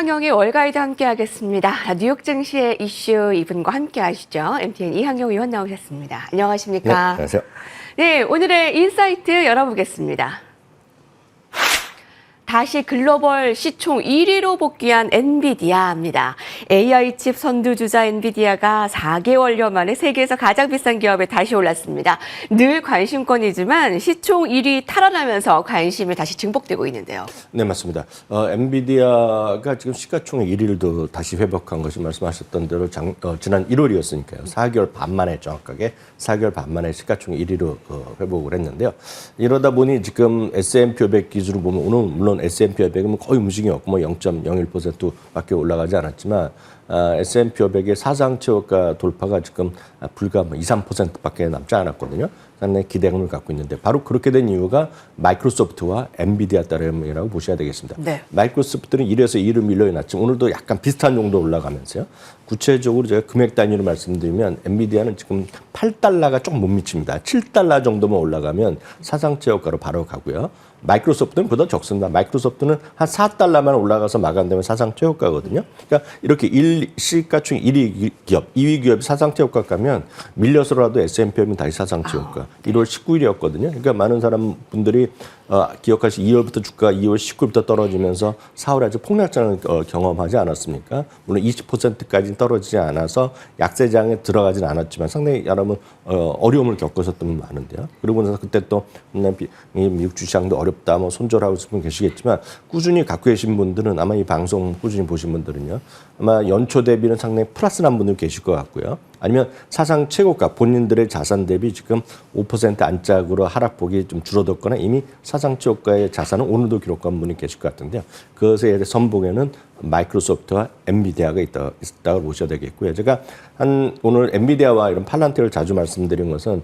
이항영의 월가이드 함께하겠습니다. 뉴욕 증시의 이슈 이분과 함께하시죠. MTN 이항영 의원 나오셨습니다. 안녕하십니까? 네, 안녕하세요. 네, 오늘의 인사이트 열어보겠습니다. 다시 글로벌 시총 1위로 복귀한 엔비디아입니다. AI 칩 선두주자 엔비디아가 4개월여 만에 세계에서 가장 비싼 기업에 다시 올랐습니다. 늘 관심권이지만 시총 1위 탈환하면서 관심이 다시 증폭되고 있는데요. 네, 맞습니다. 엔비디아가 지금 시가총액 1위를 다시 회복한 것이 말씀하셨던 대로 지난 1월이었으니까요. 4개월 반 만에 정확하게 4개월 반 만에 시가총액 1위로 회복을 했는데요. 이러다 보니 지금 S&P 500 기준으로 보면 오늘 물론 S&P 500은 거의 움직임이 없고 0.01%밖에 올라가지 않았지만 S&P 500의 사상 최고가 돌파가 지금 불과 2, 3%밖에 남지 않았거든요. 상당히 기대감을 갖고 있는데 바로 그렇게 된 이유가 마이크로소프트와 엔비디아 때문이라고 보셔야 되겠습니다. 네. 마이크로소프트는 1에서 2로 밀려났지만 오늘도 약간 비슷한 정도 올라가면서요. 구체적으로 제가 금액 단위로 말씀드리면 엔비디아는 지금 8달러가 조금 못 미칩니다. 7달러 정도만 올라가면 사상 최고가로 바로 가고요. 마이크로소프트는 보다 적습니다. 마이크로소프트는 한 4달러만 올라가서 마감되면 사상 최고가거든요. 그러니까 이렇게 시가총액 1위 기업, 2위 기업이 사상 최고가 가면 밀려서라도 S&P는 다시 사상 최고가. 1월 19일이었거든요. 그러니까 많은 분들이 기억하시 2월부터 주가가 2월 19일부터 떨어지면서 4월에 아주 폭락장을 경험하지 않았습니까? 물론 20%까지는 떨어지지 않아서 약세장에 들어가진 않았지만 상당히 여러분 어려움을 겪으셨던 분 많은데요. 그러고 나서 그때 또 미국 주시장도 어렵다, 손절하고 싶은 분 계시겠지만 꾸준히 갖고 계신 분들은 아마 이 방송 꾸준히 보신 분들은요. 아마 연초 대비는 상당히 플러스 난 분들 계실 것 같고요. 아니면 사상 최고가 본인들의 자산 대비 지금 5% 안짝으로 하락폭이 좀 줄어들거나 이미 사상 최고가의 자산은 오늘도 기록한 분이 계실 것 같은데요. 그것의 선봉에는 마이크로소프트와 엔비디아가 있다고 보셔야 되겠고요. 제가 오늘 엔비디아와 이런 팔란티를 자주 말씀드린 것은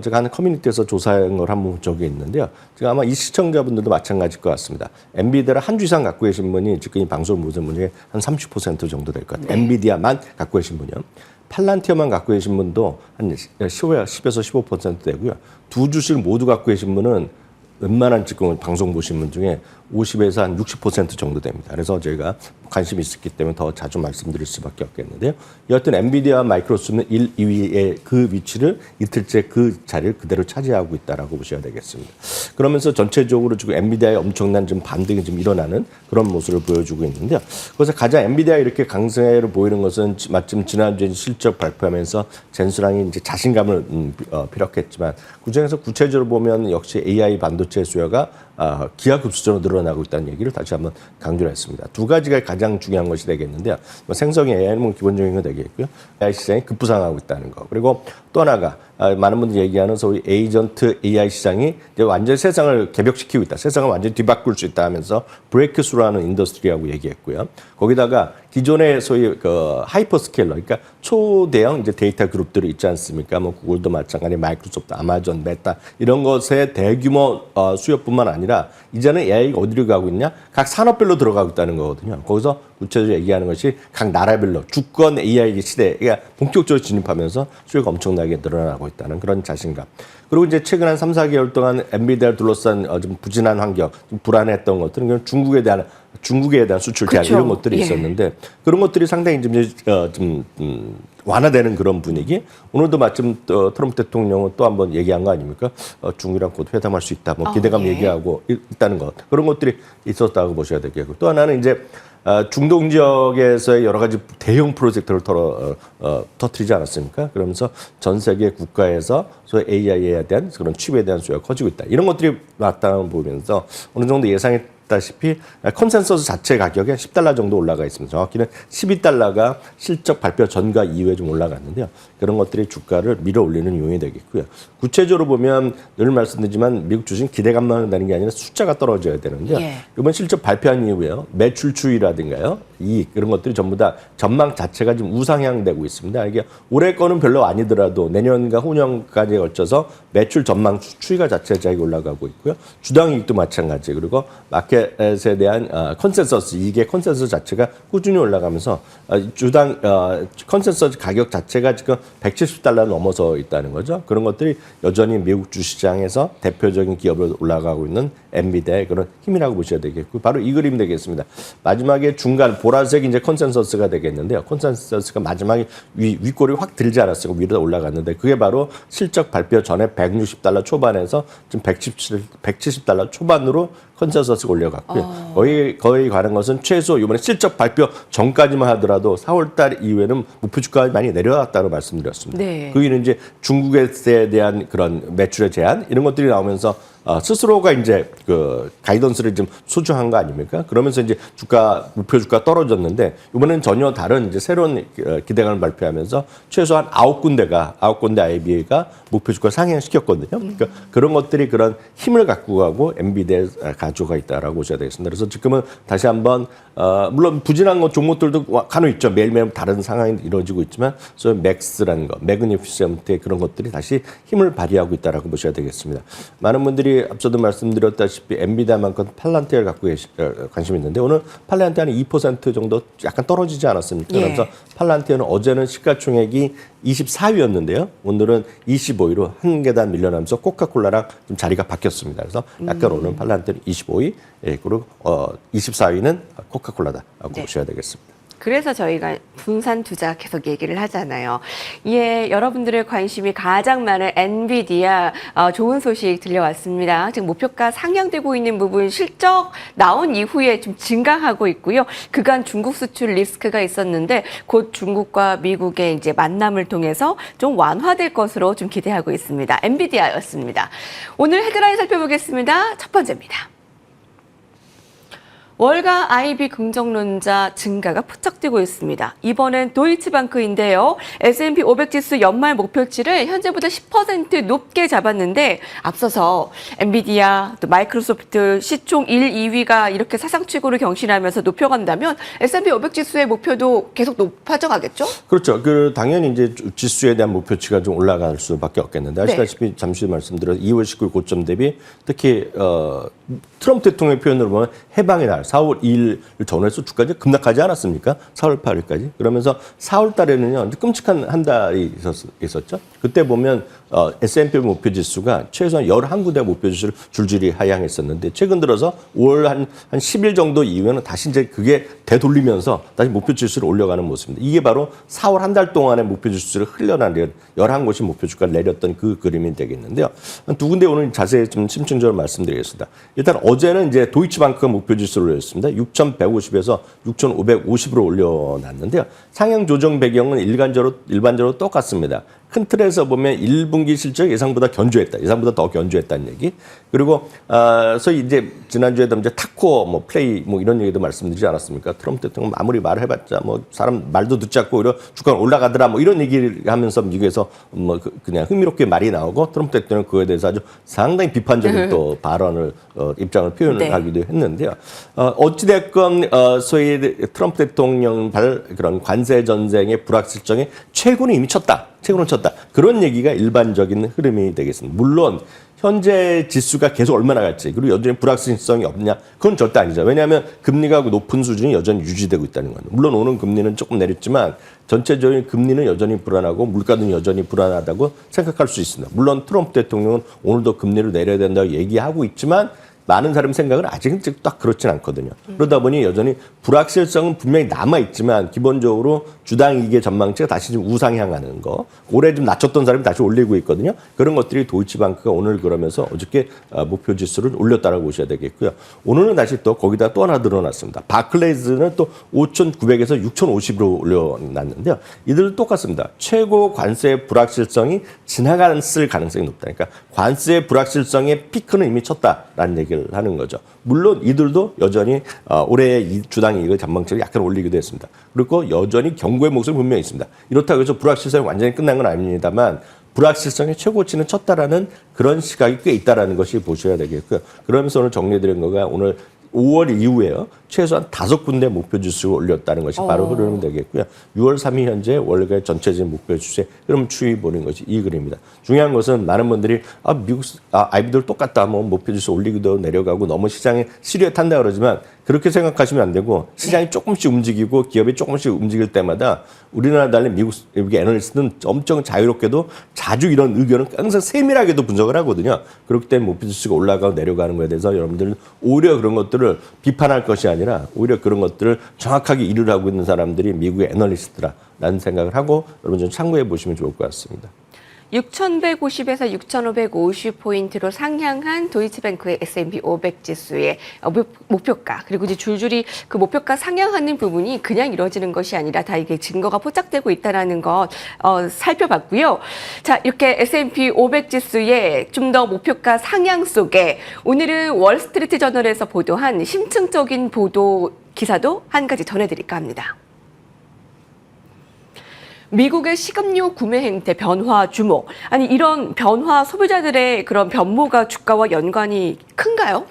제가 한 커뮤니티에서 조사한 걸 한번 적이 있는데요. 제가 아마 이 시청자분들도 마찬가지일 것 같습니다. 엔비디아를 한 주 이상 갖고 계신 분이 지금 이 방송을 보신 분 중에 한 30% 정도 될 것 같아요. 네. 엔비디아만 갖고 계신 분이요. 팔란티어만 갖고 계신 분도 한 10에서 15% 되고요. 두 주씩 모두 갖고 계신 분은 웬만한 지금 방송 보신 분 중에 50에서 한 60% 정도 됩니다. 그래서 저희가 관심이 있었기 때문에 더 자주 말씀드릴 수밖에 없겠는데요. 여하튼 엔비디아와 마이크로소프트는 1, 2위의 그 위치를 이틀째 그 자리를 그대로 차지하고 있다라고 보셔야 되겠습니다. 그러면서 전체적으로 지금 엔비디아의 엄청난 좀 반등이 좀 일어나는 그런 모습을 보여주고 있는데요. 그래서 가장 엔비디아 이렇게 강세로 보이는 것은 마침 지난주에 실적 발표하면서 젠스랑이 이제 자신감을 피력했지만 그중에서 구체적으로 보면 역시 AI 반도체 수요가 기하급수적으로 늘어나고 있다는 얘기를 다시 한번 강조를 했습니다. 두 가지가 가장 중요한 것이 되겠는데요. 생성형 AI는 기본적인 거 되겠고요. AI 시장이 급부상하고 있다는 거. 그리고 또 하나가 많은 분들이 얘기하는 소위 에이전트 AI 시장이 이제 완전히 세상을 개벽시키고 있다. 세상을 완전히 뒤바꿀 수 있다 하면서 브레이크스루라는 인더스트리라고 얘기했고요. 거기다가 기존의 소위 하이퍼스케일러, 그러니까 초대형 이제 데이터 그룹들이 있지 않습니까? 구글도 마찬가지, 마이크로소프트, 아마존, 메타 이런 것의 대규모 수요뿐만 아니라 이제는 AI가 어디로 가고 있냐? 각 산업별로 들어가고 있다는 거거든요. 거기서 구체적으로 얘기하는 것이 각 나라별로 주권 AI 시대에 본격적으로 진입하면서 수요가 엄청나게 늘어나고 있다는 그런 자신감. 그리고 이제 최근 한 3, 4개월 동안 엔비디아를 둘러싼 좀 부진한 환경, 좀 불안했던 것들은 중국에 대한 수출 제한 이런 것들이 있었는데 그런 것들이 상당히 좀 완화되는 그런 분위기. 오늘도 마침 트럼프 대통령은 또 한번 얘기한 거 아닙니까? 중국이랑 곧 회담할 수 있다. 기대감 얘기하고 있다는 것. 그런 것들이 있었다고 보셔야 되겠고. 또 하나는 이제 중동 지역에서의 여러 가지 대형 프로젝트를 터뜨리지 않았습니까? 그러면서 전 세계 국가에서 소위 AI에 대한 그런 칩에 대한 수요가 커지고 있다. 이런 것들이 나타나는 보면서 어느 정도 예상했다시피 컨센서스 자체 가격에 10달러 정도 올라가 있습니다. 정확히는 12달러가 실적 발표 전과 이후에 좀 올라갔는데요. 그런 것들이 주가를 밀어 올리는 요인이 되겠고요. 구체적으로 보면 늘 말씀드리지만 미국 주식 기대감만 한다는 게 아니라 숫자가 떨어져야 되는데요. 이번 실적 발표한 이후에요. 매출 추이라든가요. 이익 그런 것들이 전부 다 전망 자체가 지금 우상향되고 있습니다. 이게 올해 거는 별로 아니더라도 내년과 후년까지 걸쳐서 매출 전망 추이가 자체가 올라가고 있고요. 주당 이익도 마찬가지. 그리고 마켓 마켓에 대한 컨센서스, 이게 컨센서스 자체가 꾸준히 올라가면서 주당 컨센서스 가격 자체가 지금 $170 넘어서 있다는 거죠. 그런 것들이 여전히 미국 주시장에서 대표적인 기업으로 올라가고 있는 엔비디아의 그런 힘이라고 보셔야 되겠고, 바로 이 그림 되겠습니다. 마지막에 중간 보라색이 이제 컨센서스가 되겠는데요. 컨센서스가 마지막에 윗골이 확 들지 않았어요. 위로 올라갔는데 그게 바로 실적 발표 전에 $160 초반에서 지금 $170 초반으로 컨센서스가 올려갔고요. 거의 가는 것은 최소 이번에 실적 발표 전까지만 하더라도 4월달 이후에는 목표 주가가 많이 내려왔다고 말씀드렸습니다. 네. 그 이유는 이제 중국에 대한 그런 매출의 제한 이런 것들이 나오면서 스스로가 이제 그 가이던스를 좀 소중한 거 아닙니까? 그러면서 이제 목표 주가 떨어졌는데 이번에는 전혀 다른 이제 새로운 기대감을 발표하면서 최소한 9군데 IBA가 목표 주가 상향시켰거든요. 그러니까 그런 것들이 그런 힘을 갖고 가고 엔비디아에 가져가 있다라고 보셔야 되겠습니다. 그래서 지금은 다시 한번 물론 부진한 것 종목들도 간혹 있죠. 매일매일 다른 상황이 이루어지고 있지만 소위 맥스라는 거, 매그니피센트의 그런 것들이 다시 힘을 발휘하고 있다라고 보셔야 되겠습니다. 많은 분들이 앞서도 말씀드렸다시피 엔비디아만큼 팔란티어를 갖고 관심이 있는데 오늘 팔란티어 한 2% 정도 약간 떨어지지 않았습니까? 예. 그래서 팔란티어는 어제는 시가총액이 24위였는데요. 오늘은 25위로 한 계단 밀려나면서 코카콜라랑 좀 자리가 바뀌었습니다. 그래서 약간 오늘 팔란티어는 25위, 그리고 24위는 코카콜라다라고 네. 보셔야 되겠습니다. 그래서 저희가 분산 투자 계속 얘기를 하잖아요. 예, 여러분들의 관심이 가장 많은 엔비디아 좋은 소식 들려왔습니다. 지금 목표가 상향되고 있는 부분 실적 나온 이후에 좀 증가하고 있고요. 그간 중국 수출 리스크가 있었는데 곧 중국과 미국의 이제 만남을 통해서 좀 완화될 것으로 좀 기대하고 있습니다. 엔비디아였습니다. 오늘 헤드라인 살펴보겠습니다. 첫 번째입니다. 월가 IB 긍정론자 증가가 포착되고 있습니다. 이번엔 도이치방크인데요. S&P 500 지수 연말 목표치를 현재보다 10% 높게 잡았는데 앞서서 엔비디아, 또 마이크로소프트 시총 1, 2위가 이렇게 사상 최고를 경신하면서 높여간다면 S&P 500 지수의 목표도 계속 높아져 가겠죠? 그렇죠. 당연히 이제 지수에 대한 목표치가 좀 올라갈 수밖에 없겠는데 아시다시피 잠시 말씀드린 2월 19일 고점 대비 특히 트럼프 대통령의 표현으로 보면 해방의 날 4월 2일 전후해서 주가가 급락하지 않았습니까? 4월 8일까지. 그러면서 4월 달에는요, 끔찍한 한 달이 있었죠. 그때 보면 S&P 목표 지수가 최소한 11군데 목표 지수를 줄줄이 하향했었는데 최근 들어서 5월 한 10일 정도 이후에는 다시 이제 그게 되돌리면서 다시 목표 지수를 올려가는 모습입니다. 이게 바로 4월 한 달 동안의 목표 지수를 흘려나는 11곳이 목표 주가를 내렸던 그 그림이 되겠는데요. 두 군데 오늘 자세히 좀 심층적으로 말씀드리겠습니다. 일단 어제는 이제 도이치방크가 목표 지수를 올렸습니다. 6,150에서 6,550으로 올려놨는데요. 상향 조정 배경은 일반적으로 똑같습니다. 큰 틀에서 보면 1분기 실적 예상보다 견조했다. 예상보다 더 견조했다는 얘기. 그리고 소위 이제 지난주에도 이제 타코 플레이 이런 얘기도 말씀드리지 않았습니까? 트럼프 대통령 아무리 말을 해봤자 사람 말도 듣지 않고 오히려 주가가 올라가더라 이런 얘기를 하면서 미국에서 그냥 흥미롭게 말이 나오고 트럼프 대통령 그거에 대해서 아주 상당히 비판적인 또 발언을 입장을 표현을 네. 하기도 했는데요. 어찌됐건 소위 트럼프 대통령 그런 관세 전쟁의 불확실성의 최고는 이미 쳤다. 그런 얘기가 일반적인 흐름이 되겠습니다. 물론 현재 지수가 계속 얼마나 갈지 그리고 여전히 불확실성이 없냐 그건 절대 아니죠. 왜냐하면 금리가 높은 수준이 여전히 유지되고 있다는 겁니다. 물론 오늘 금리는 조금 내렸지만 전체적인 금리는 여전히 불안하고 물가는 여전히 불안하다고 생각할 수 있습니다. 물론 트럼프 대통령은 오늘도 금리를 내려야 된다고 얘기하고 있지만 많은 사람 생각은 아직은 딱 그렇진 않거든요. 그러다 보니 여전히 불확실성은 분명히 남아있지만 기본적으로 주당 이익의 전망치가 다시 좀 우상향하는 거. 올해 좀 낮췄던 사람이 다시 올리고 있거든요. 그런 것들이 도이치방크가 오늘 그러면서 어저께 목표 지수를 올렸다라고 보셔야 되겠고요. 오늘은 다시 또 거기다 또 하나 늘어났습니다. 바클레이즈는 또 5,900에서 6,050으로 올려놨는데요. 이들도 똑같습니다. 최고 관세 불확실성이 지나갔을 가능성이 높다. 그러니까 관세 불확실성의 피크는 이미 쳤다라는 얘기를 하는 거죠. 물론 이들도 여전히 올해 주당 이익을 전망치를 약간 올리기도 했습니다. 그리고 여전히 경고의 목소리 분명히 있습니다. 이렇다고 해서 불확실성이 완전히 끝난 건 아닙니다만 불확실성의 최고치는 쳤다라는 그런 시각이 꽤 있다라는 것이 보셔야 되겠고요. 그러면서 오늘 정리해드린 거가 오늘 5월 이후에요. 최소한 5군데 목표 지수를 올렸다는 것이 바로 흐름이 되겠고요. 6월 3일 현재 월가의 전체적인 목표 지수의 흐름 추이 보는 것이 이 그림입니다. 중요한 것은 많은 분들이 미국 아이비들 똑같다. 뭐 목표 지수 올리기도 내려가고 너무 시장에 시류에 탄다 그러지만 그렇게 생각하시면 안 되고 시장이 조금씩 움직이고 기업이 조금씩 움직일 때마다 우리나라 달리 미국의 애널리스트는 엄청 자유롭게도 자주 이런 의견을 항상 세밀하게도 분석을 하거든요. 그렇기 때문에 목표 지수가 올라가고 내려가는 거에 대해서 여러분들은 오히려 그런 것들을 비판할 것이 아니라 오히려 그런 것들을 정확하게 일을 하고 있는 사람들이 미국의 애널리스트라는 생각을 하고 여러분 좀 참고해 보시면 좋을 것 같습니다. 6,150에서 6,550포인트로 상향한 도이치뱅크의 S&P 500 지수의 목표가, 그리고 이제 줄줄이 그 목표가 상향하는 부분이 그냥 이루어지는 것이 아니라 다 이게 증거가 포착되고 있다는 것 살펴봤고요. 자, 이렇게 S&P 500 지수의 좀 더 목표가 상향 속에 오늘은 월스트리트 저널에서 보도한 심층적인 보도 기사도 한 가지 전해드릴까 합니다. 미국의 식음료 구매 행태 변화 주목. 아니, 이런 변화 소비자들의 그런 변모가 주가와 연관이 큰가요?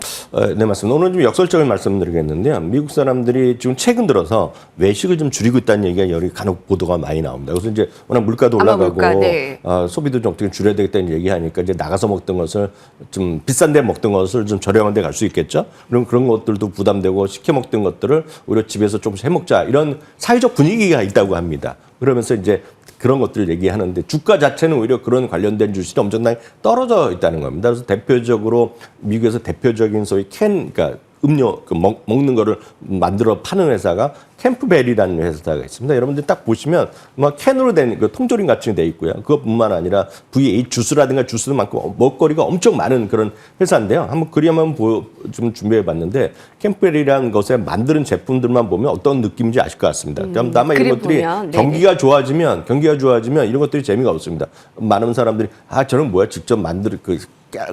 네, 맞습니다. 오늘 좀 역설적인 말씀드리겠는데요. 미국 사람들이 지금 최근 들어서 외식을 좀 줄이고 있다는 얘기가 여기 간혹 보도가 많이 나옵니다. 그래서 이제 워낙 물가도 올라가고 물가, 네. 소비도 좀 어떻게 줄여야 되겠다는 얘기하니까 이제 나가서 먹던 것을 좀 비싼 데 먹던 것을 좀 저렴한 데 갈 수 있겠죠. 그럼 그런 것들도 부담되고 시켜 먹던 것들을 오히려 집에서 조금씩 해 먹자. 이런 사회적 분위기가 있다고 합니다. 그러면서 이제 그런 것들을 얘기하는데 주가 자체는 오히려 그런 관련된 주식이 엄청나게 떨어져 있다는 겁니다. 그래서 대표적으로 미국에서 대표적인 소위 그러니까 음료 먹는 거를 만들어 파는 회사가 캠프벨이라는 회사가 있습니다. 여러분들 딱 보시면 막 캔으로 된 그 통조림 같이 돼 있고요. 그것뿐만 아니라 V8 주스라든가 주스도 많고 먹거리가 엄청 많은 그런 회사인데요. 한번 그림 한번 좀 준비해 봤는데 캠프벨이라는 것에 만드는 제품들만 보면 어떤 느낌인지 아실 것 같습니다. 그럼 아마 이런 것들이 보면, 경기가 좋아지면 이런 것들이 재미가 없습니다. 많은 사람들이 저는 뭐야 직접 만들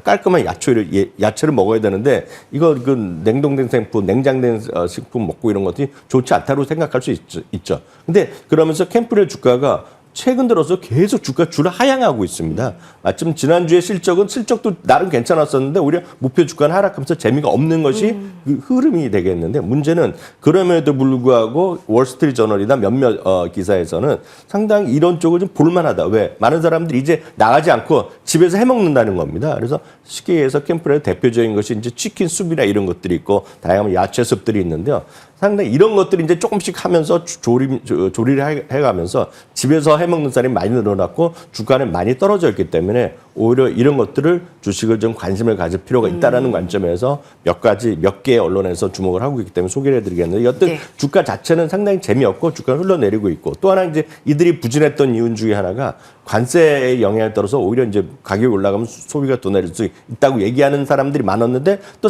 깔끔한 야채를 먹어야 되는데 이거 그 냉동된 식품, 냉장된 식품 먹고 이런 것들이 좋지 않다고 생각할 수 있죠. 근데 그러면서 캠프렐 주가가 최근 들어서 계속 주가 줄을 하향하고 있습니다. 마침 지난주에 실적도 나름 괜찮았었는데 오히려 목표 주가는 하락하면서 재미가 없는 것이 그 흐름이 되겠는데 문제는 그럼에도 불구하고 월스트리트 저널이나 몇몇 기사에서는 상당히 이런 쪽을 좀 볼만하다. 왜? 많은 사람들이 이제 나가지 않고 집에서 해먹는다는 겁니다. 그래서 쉽게 얘기해서 캠프렐 대표적인 것이 이제 치킨 수프나 이런 것들이 있고 다양한 야채 숲들이 있는데요. 상당히 이런 것들이 이제 조금씩 하면서 조리를 해가면서 집에서 해먹는 사람이 많이 늘어났고 주가는 많이 떨어져 있기 때문에 오히려 이런 것들을 주식을 좀 관심을 가질 필요가 있다라는 관점에서 몇 개의 언론에서 주목을 하고 있기 때문에 소개를 해드리겠는데 여튼 네. 주가 자체는 상당히 재미없고 주가가 흘러내리고 있고 또 하나 이제 이들이 부진했던 이유 중에 하나가 관세의 영향에 따라서 오히려 이제 가격이 올라가면 소비가 더 내릴 수 있다고 얘기하는 사람들이 많았는데 또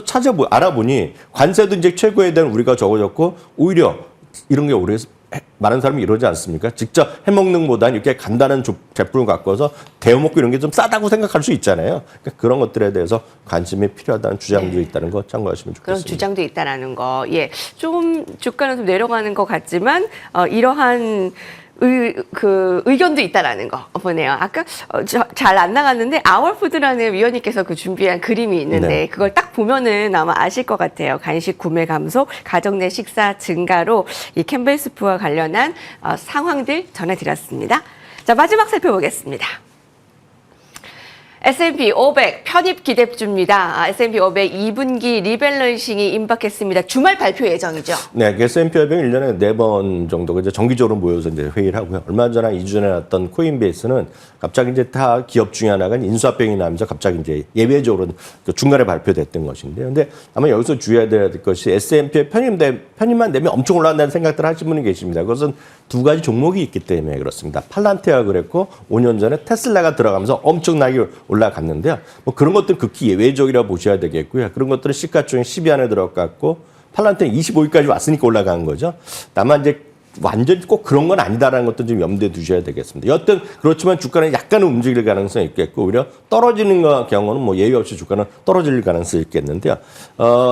알아보니 관세도 이제 최고에 대한 우리가 적어졌고 오히려 이런 게 오히려 많은 사람이 이러지 않습니까? 직접 해먹는 것보다는 이렇게 간단한 제품을 갖고 와서 데워먹고 이런 게 좀 싸다고 생각할 수 있잖아요. 그러니까 그런 것들에 대해서 관심이 필요하다는 주장도 있다는 거 참고하시면 좋겠습니다. 그런 주장도 있다라는 거. 예. 좀 주가는 좀 내려가는 것 같지만 이러한 의견도 있다라는 거 보네요. 아까 잘 안 나갔는데 아월푸드라는 위원님께서 그 준비한 그림이 있는데 네. 그걸 딱 보면은 아마 아실 것 같아요. 간식 구매 감소, 가정 내 식사 증가로 이 캠벨 스프와 관련한 상황들 전해드렸습니다. 자, 마지막 살펴보겠습니다. S&P 500 편입 기대주입니다. S&P 500 2분기 리밸런싱이 임박했습니다. 주말 발표 예정이죠? 네, S&P 500은 1년에 4번 정도가 이제 정기적으로 모여서 이제 회의를 하고요. 얼마 전에 2주 전에 났던 코인베이스는 갑자기 이제 다 기업 중에 하나가 인수합병이 나면서 갑자기 이제 예외적으로 중간에 발표됐던 것인데요. 근데 아마 여기서 주의해야 될 것이 S&P에 편입만 되면 엄청 올라간다는 생각들 하시는 분이 계십니다. 그것은 두 가지 종목이 있기 때문에 그렇습니다. 팔란티아가 그랬고 5년 전에 테슬라가 들어가면서 엄청나게 올라갔는데요. 뭐 그런 것들 극히 예외적이라고 보셔야 되겠고요. 그런 것들은 시가총액 10위 안에 들어갔고 팔란티아는 25위까지 왔으니까 올라간 거죠. 다만 이제 완전히 꼭 그런 건 아니다라는 것도 좀 염두에 두셔야 되겠습니다. 여튼 그렇지만 주가는 약간은 움직일 가능성이 있겠고 오히려 떨어지는 경우는 뭐 예외 없이 주가는 떨어질 가능성이 있겠는데요.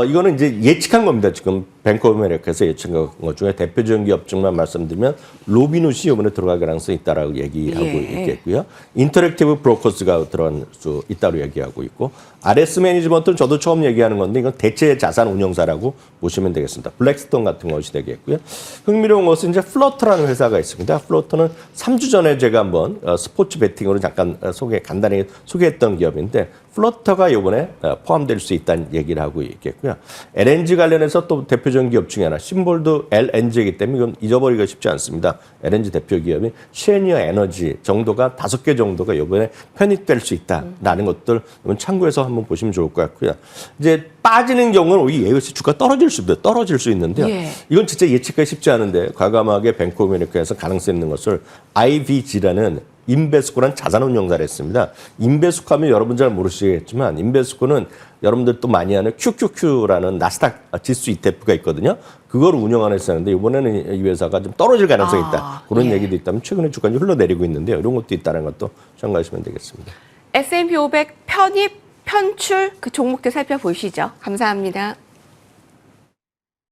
이거는 이제 예측한 겁니다. 지금 뱅크 오브 아메리카에서 예측한 것 중에 대표적인 기업중만 말씀드리면 로비누시 이번에 들어갈 가능성이 있다라고 얘기하고 있겠고요. 인터랙티브 브로커스가 들어갈 수 있다고 얘기하고 있고 RS 매니지먼트는 저도 처음 얘기하는 건데 이건 대체 자산 운용사라고 보시면 되겠습니다. 블랙스톤 같은 것이 되겠고요. 흥미로운 것은 이제 플러터라는 회사가 있습니다. 플러터는 3주 전에 제가 한번 스포츠 베팅으로 잠깐 간단히 소개했던 기업인데 플러터가 이번에 포함될 수 있다는 얘기를 하고 있겠고요. LNG 관련해서 또 대표적인 기업 중에 하나 심볼도 LNG이기 때문에 이건 잊어버리기가 쉽지 않습니다. LNG 대표 기업이 셰니어 에너지 정도가 5개 정도가 이번에 편입될 수 있다라는 것들 참고해서 한번 보시면 좋을 것 같고요. 이제 빠지는 경우는 오히려 예외 없이 주가 떨어질 수 있는데요. 이건 진짜 예측하기 쉽지 않은데 과감하게 뱅크 오브 아메리카에서 가능성 있는 것을 IVG라는 인베스코란 자산운용사를 했습니다. 인베스코 하면 여러분 잘 모르시겠지만 인베스코는 여러분들 또 많이 아는 QQQ라는 나스닥 지수 ETF가 있거든요. 그걸 운영하는 회사인데 이번에는 이 회사가 좀 떨어질 가능성이 있다. 그런 얘기도 있다면 최근에 주가는 흘러내리고 있는데요. 이런 것도 있다는 것도 참고하시면 되겠습니다. S&P 500 편입, 편출 그 종목들 살펴보시죠. 감사합니다.